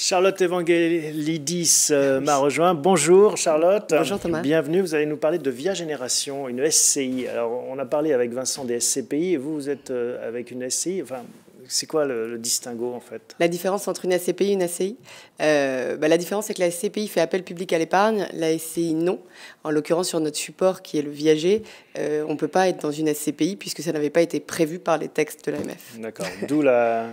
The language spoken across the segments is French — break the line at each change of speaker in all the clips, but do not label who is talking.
Charlotte Evangelidis m'a rejoint. Bonjour Charlotte.
Bonjour Thomas.
Bienvenue, vous allez nous parler de Via Génération, une SCI. Alors on a parlé avec Vincent des SCPI et vous êtes avec une SCI. Enfin, c'est quoi le distinguo en fait?
La différence entre une SCPI et une SCI, la différence c'est que la SCPI fait appel public à l'épargne, la SCI non. En l'occurrence sur notre support qui est le Viager, on ne peut pas être dans une SCPI puisque ça n'avait pas été prévu par les textes de l'AMF.
D'accord, d'où la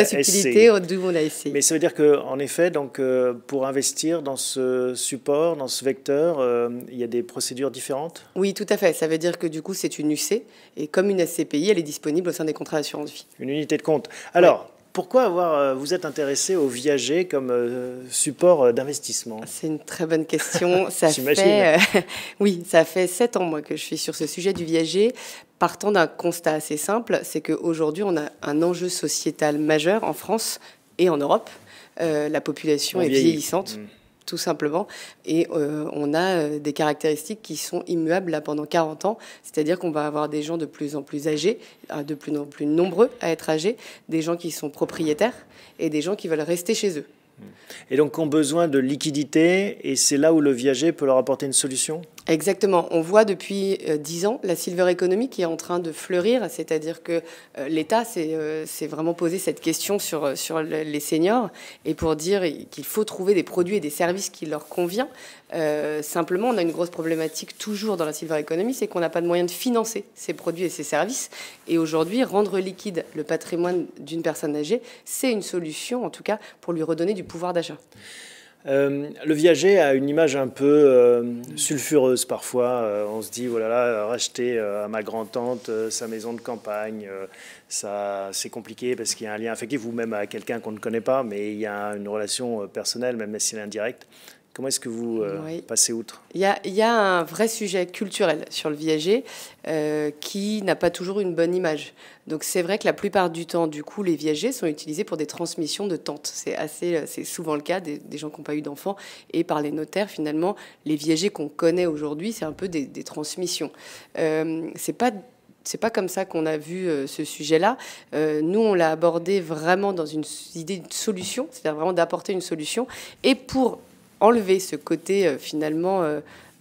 subtilité, d'où la SCI.
Mais ça veut dire qu'en effet, donc, pour investir dans ce support, dans ce vecteur, il y a des procédures différentes?
Oui, tout à fait. Ça veut dire que du coup c'est une UC et comme une SCPI, elle est disponible au sein des contrats d'assurance vie.
Une unité de compte. Alors, pourquoi vous êtes intéressé au Viager comme support d'investissement?
C'est une très bonne question. Oui, ça fait 7 ans moi, que je suis sur ce sujet du Viager, partant d'un constat assez simple, c'est qu'aujourd'hui, on a un enjeu sociétal majeur en France et en Europe. La population est vieillissante. Tout simplement. Et on a des caractéristiques qui sont immuables là, pendant 40 ans. C'est-à-dire qu'on va avoir des gens de plus en plus âgés, de plus en plus nombreux à être âgés, des gens qui sont propriétaires et des gens qui veulent rester chez eux.
Et donc, ont besoin de liquidité, et c'est là où le Viager peut leur apporter une solution?
Exactement. On voit depuis 10 ans la silver economy qui est en train de fleurir, c'est-à-dire que l'État s'est vraiment posé cette question sur les seniors et pour dire qu'il faut trouver des produits et des services qui leur conviennent. Simplement, on a une grosse problématique toujours dans la silver economy, c'est qu'on n'a pas de moyens de financer ces produits et ces services. Et aujourd'hui, rendre liquide le patrimoine d'une personne âgée, c'est une solution, en tout cas, pour lui redonner du pouvoir d'achat.
Le Viager a une image un peu sulfureuse parfois. On se dit, oh là là, racheter à ma grand-tante sa maison de campagne, ça, c'est compliqué parce qu'il y a un lien affectif, ou même à quelqu'un qu'on ne connaît pas, mais il y a une relation personnelle, même si elle est indirecte. Comment est-ce que vous passez outre?
Il y a un vrai sujet culturel sur le Viager qui n'a pas toujours une bonne image. Donc c'est vrai que la plupart du temps, du coup, les viagers sont utilisés pour des transmissions de tentes. C'est souvent le cas des gens qui n'ont pas eu d'enfants. Et par les notaires, finalement, les viagers qu'on connaît aujourd'hui, c'est un peu des transmissions. C'est pas comme ça qu'on a vu ce sujet-là. Nous, on l'a abordé vraiment dans une idée de solution, c'est-à-dire vraiment d'apporter une solution. Et pour enlever ce côté, finalement,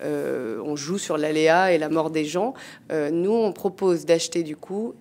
on joue sur l'aléa et la mort des gens, nous, on propose d'acheter, du coup,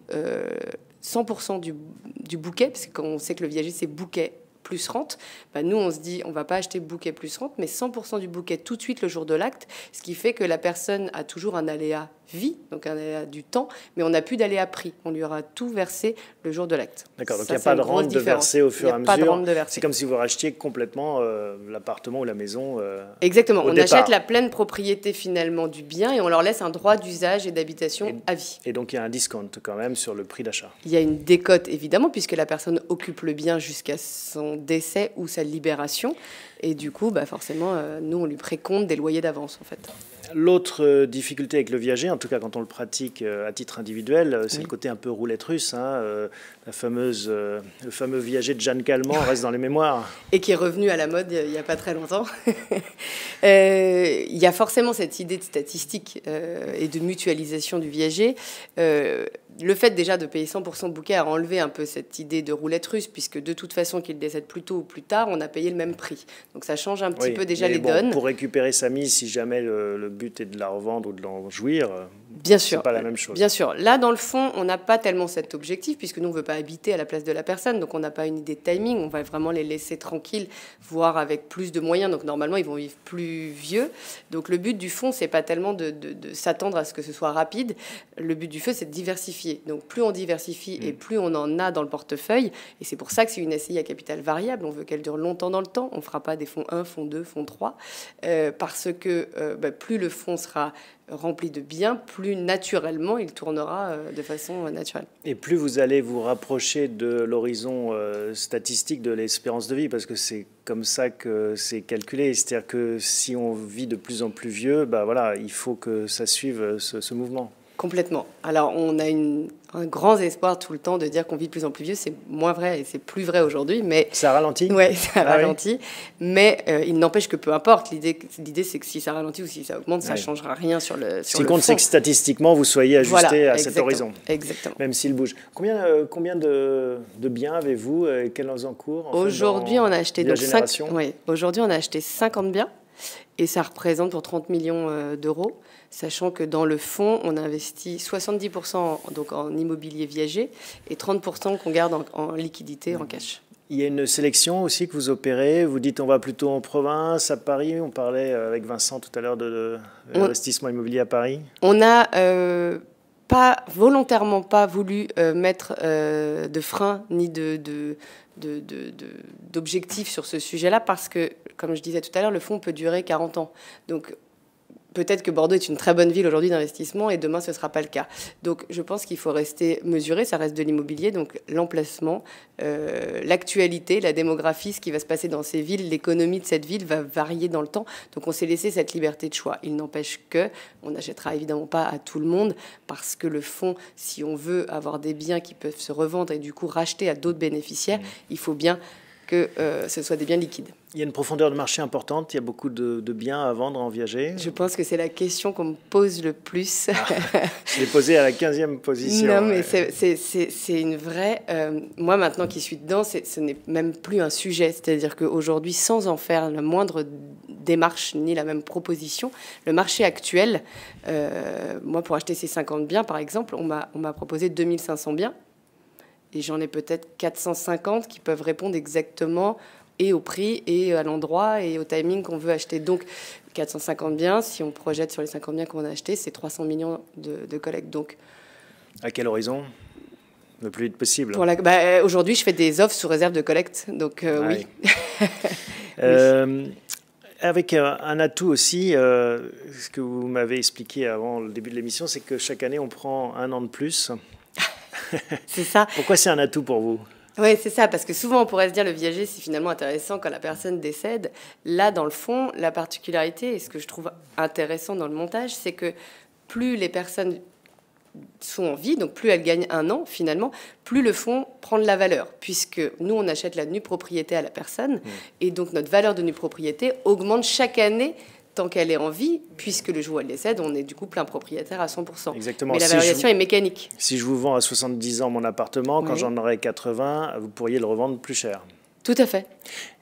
100% du bouquet, parce que quand on sait que le Viager, c'est bouquet plus rente, nous, on se dit, on va pas acheter bouquet plus rente, mais 100% du bouquet tout de suite le jour de l'acte, ce qui fait que la personne a toujours un aléa vie, donc un aléa du temps, mais on n'a plus d'aléa prix. On lui aura tout versé le jour de l'acte.
D'accord, donc il n'y a pas de rente de verser au fur et à mesure. C'est comme si vous rachetiez complètement l'appartement ou la maison.
Exactement, on achète la pleine propriété finalement du bien et on leur laisse un droit d'usage et d'habitation à vie.
Et donc il y a un discount quand même sur le prix d'achat.
Il y a une décote évidemment, puisque la personne occupe le bien jusqu'à son décès ou sa libération. Et du coup, forcément, nous, on lui précompte des loyers d'avance, en fait.
L'autre difficulté avec le Viager, en tout cas quand on le pratique à titre individuel, c'est le côté un peu roulette russe. Le fameux Viager de Jeanne Calment reste dans les mémoires.
Et qui est revenu à la mode il n'y a pas très longtemps. Il y a forcément cette idée de statistique et de mutualisation du Viager. Le fait déjà de payer 100% bouquet a enlevé un peu cette idée de roulette russe, puisque de toute façon, qu'il décède plus tôt ou plus tard, on a payé le même prix. Donc ça change un petit peu déjà les donnes.
Pour récupérer sa mise, si jamais le but est de la revendre ou de l'en jouir,
bien sûr,
c'est pas la même chose.
Bien sûr. Là, dans le fond, on n'a pas tellement cet objectif, puisque nous, on ne veut pas habiter à la place de la personne, donc on n'a pas une idée de timing. On va vraiment les laisser tranquilles, voire avec plus de moyens. Donc normalement, ils vont vivre plus vieux. Donc le but du fonds, c'est pas tellement de s'attendre à ce que ce soit rapide. Le but du feu, c'est de diversifier. Donc plus on diversifie et plus on en a dans le portefeuille. Et c'est pour ça que c'est une SCI à capital variable. On veut qu'elle dure longtemps dans le temps. On ne fera pas des fonds 1, fonds 2, fonds 3. Parce que plus le fonds sera rempli de biens, plus naturellement il tournera de façon naturelle.
Et plus vous allez vous rapprocher de l'horizon statistique de l'espérance de vie, parce que c'est comme ça que c'est calculé. C'est-à-dire que si on vit de plus en plus vieux, il faut que ça suive ce mouvement.
Complètement. Alors, on a un grand espoir tout le temps de dire qu'on vit de plus en plus vieux. C'est moins vrai et c'est plus vrai aujourd'hui. Mais
ça ralentit.
Oui, ça ralentit. Mais il n'empêche que peu importe. L'idée, c'est que si ça ralentit ou si ça augmente, ça ne changera rien sur le
Ce qui compte, c'est que statistiquement, vous soyez ajusté à cet horizon.
Exactement.
Même s'il bouge. Combien de biens avez-vous? Quels encours
Aujourd'hui, on a acheté Aujourd'hui, on a acheté 50 biens. Et ça représente pour 30 millions d'euros, sachant que dans le fonds, on investit 70% donc en immobilier viager et 30% qu'on garde en liquidité, en cash.
Il y a une sélection aussi que vous opérez. Vous dites on va plutôt en province, à Paris. On parlait avec Vincent tout à l'heure de l'investissement immobilier à Paris.
On n'a volontairement pas voulu mettre de frein ni d'objectifs sur ce sujet-là parce que, comme je disais tout à l'heure, le fonds peut durer 40 ans. Donc, peut-être que Bordeaux est une très bonne ville aujourd'hui d'investissement et demain, ce ne sera pas le cas. Donc, je pense qu'il faut rester mesuré. Ça reste de l'immobilier. Donc, l'emplacement, l'actualité, la démographie, ce qui va se passer dans ces villes, l'économie de cette ville va varier dans le temps. Donc, on s'est laissé cette liberté de choix. Il n'empêche qu'on n'achètera évidemment pas à tout le monde parce que le fonds, si on veut avoir des biens qui peuvent se revendre et du coup racheter à d'autres bénéficiaires, il faut bien que ce soit des biens liquides.
Il y a une profondeur de marché importante, il y a beaucoup de biens à vendre en viager.
Je pense que c'est la question qu'on me pose le plus.
Je l'ai posée à la 15e position.
Non, mais c'est une vraie... moi, maintenant qui suis dedans, ce n'est même plus un sujet. C'est-à-dire qu'aujourd'hui, sans en faire la moindre démarche ni la même proposition, le marché actuel, moi, pour acheter ces 50 biens, par exemple, on m'a proposé 2500 biens. Et j'en ai peut-être 450 qui peuvent répondre exactement et au prix et à l'endroit et au timing qu'on veut acheter. Donc, 450 biens, si on projette sur les 50 biens qu'on a achetés, c'est 300 millions de collectes. Donc,
à quel horizon? Le plus vite possible.
Aujourd'hui, je fais des offres sous réserve de collecte. Donc, oui.
Avec un atout aussi, ce que vous m'avez expliqué avant le début de l'émission, c'est que chaque année, on prend un an de plus.
C'est ça.
Pourquoi c'est un atout pour vous?
Oui, c'est ça, parce que souvent on pourrait se dire le viager c'est finalement intéressant quand la personne décède. Là, dans le fond, la particularité et ce que je trouve intéressant dans le montage, c'est que plus les personnes sont en vie, donc plus elles gagnent un an finalement, plus le fonds prend de la valeur, puisque nous on achète la nue propriété à la personne et donc notre valeur de nue propriété augmente chaque année tant qu'elle est en vie, puisque le jour où elle décède, on est du coup plein propriétaire à 100%.
Exactement.
Mais la valorisation est mécanique.
Si je vous vends à 70 ans mon appartement, quand j'en aurai 80, vous pourriez le revendre plus cher.
Tout à fait.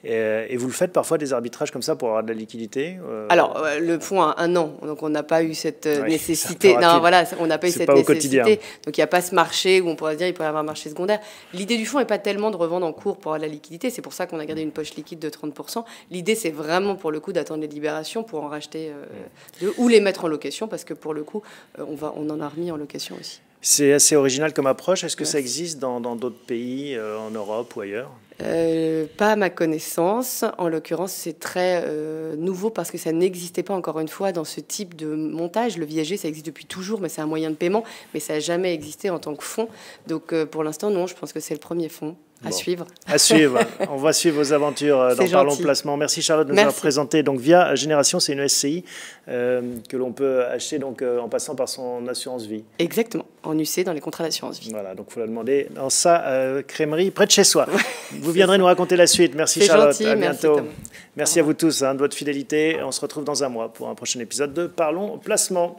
Et vous le faites parfois des arbitrages comme ça pour avoir de la liquidité
Alors, le fonds a un an, donc on n'a pas eu cette nécessité. Non, voilà, on n'a pas eu cette nécessité.
Quotidien.
Donc, il n'y a pas ce marché où on pourrait se dire qu'il pourrait y avoir un marché secondaire. L'idée du fonds n'est pas tellement de revendre en cours pour avoir de la liquidité. C'est pour ça qu'on a gardé une poche liquide de 30%. L'idée, c'est vraiment pour le coup d'attendre les libérations pour en racheter deux ou les mettre en location parce que pour le coup, on en a remis en location aussi.
C'est assez original comme approche. Est-ce que ça existe dans d'autres pays, en Europe ou ailleurs?
Pas à ma connaissance. En l'occurrence, c'est très nouveau parce que ça n'existait pas, encore une fois, dans ce type de montage. Le viager, ça existe depuis toujours, mais c'est un moyen de paiement. Mais ça n'a jamais existé en tant que fonds. Donc, pour l'instant, non, je pense que c'est le premier fonds. À suivre.
À suivre. On va suivre vos aventures dans Parlons Placement. Merci Charlotte de nous avoir présenté. Donc Via Génération, c'est une SCI que l'on peut acheter donc, en passant par son assurance vie.
Exactement, en UC dans les contrats d'assurance vie.
Voilà, donc il faut la demander dans sa crèmerie près de chez soi. Vous viendrez nous raconter la suite. Merci Charlotte,
gentil,
à bientôt.
Merci
à vous tous de votre fidélité. On se retrouve dans un mois pour un prochain épisode de Parlons Placement.